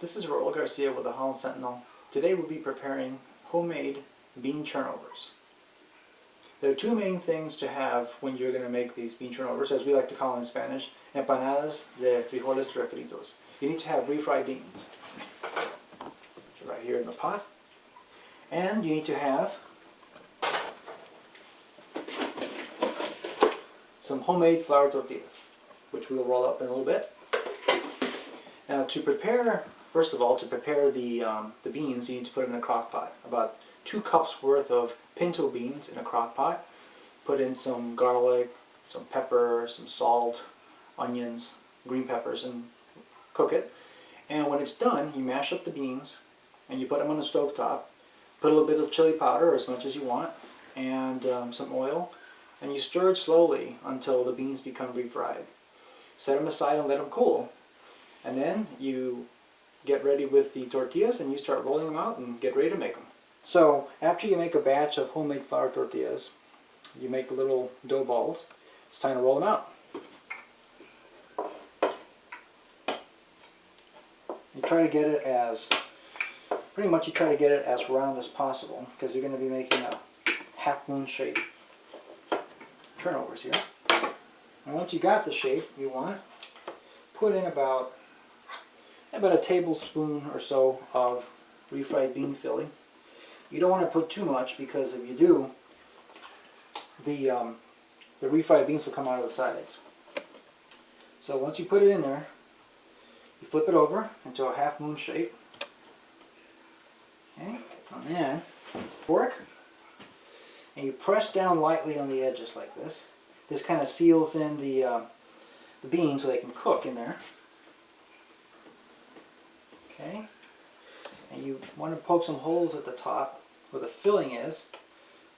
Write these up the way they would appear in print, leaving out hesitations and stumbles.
This is Roel Garcia with the Holland Sentinel. Today we'll be preparing homemade bean turnovers. There are two main things to have when you're going to make these bean turnovers, as we like to call them in Spanish, Empanadas de frijoles refritos. You need to have refried beans. So right here in the pot. And you need to have some homemade flour tortillas, which we'll roll up in a little bit. Now to prepare, first of all, to prepare the beans, you need to put it in a crock pot. About 2 cups worth of pinto beans in a crock pot. Put in some garlic, some pepper, some salt, onions, green peppers, and cook it. And when it's done, you mash up the beans and you put them on the stove top. Put a little bit of chili powder, or as much as you want, and some oil, and you stir it slowly until the beans become refried. Set them aside and let them cool. And then you get ready with the tortillas and you start rolling them out and get ready to make them. So after you make a batch of homemade flour tortillas, you make little dough balls. It's time to roll them out. You try to get it as, pretty much you try to get it as round as possible, because you're going to be making a half-moon shape turnovers here. And once you got the shape you want, put in about a tablespoon or so of refried bean filling. You don't want to put too much, because if you do, the refried beans will come out of the sides. So once you put it in there, you flip it over into a half-moon shape. Okay, and then fork, and you press down lightly on the edges like this. This kind of seals in the beans so they can cook in there. Okay, and you want to poke some holes at the top where the filling is.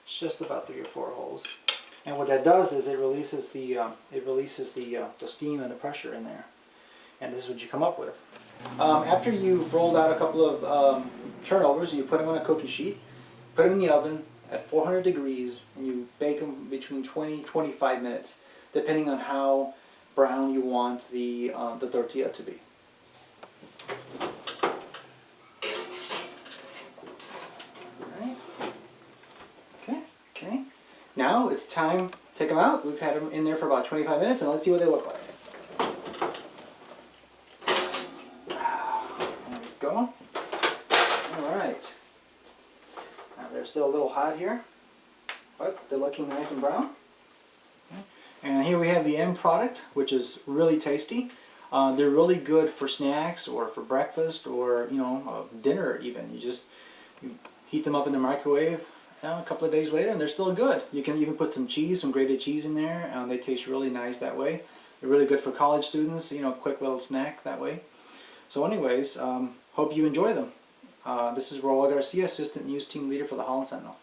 It's just about 3 or 4 holes, and what that does is it releases the steam and the pressure in there, and this is what you come up with. After you've rolled out a couple of turnovers, you put them on a cookie sheet, put them in the oven at 400 degrees, and you bake them between 20-25 minutes, depending on how brown you want the tortilla to be. Okay. Now it's time to take them out. We've had them in there for about 25 minutes, and let's see what they look like. There we go. Alright. Now they're still a little hot here, but they're looking nice and brown. Okay. And here we have the end product, which is really tasty. They're really good for snacks or for breakfast, or dinner even. You heat them up in the microwave a couple of days later, and they're still good. You can even put some cheese, some grated cheese in there. They taste really nice that way. They're really good for college students, quick little snack that way. So anyways, hope you enjoy them. This is Roel Garcia, Assistant News Team Leader for the Holland Sentinel.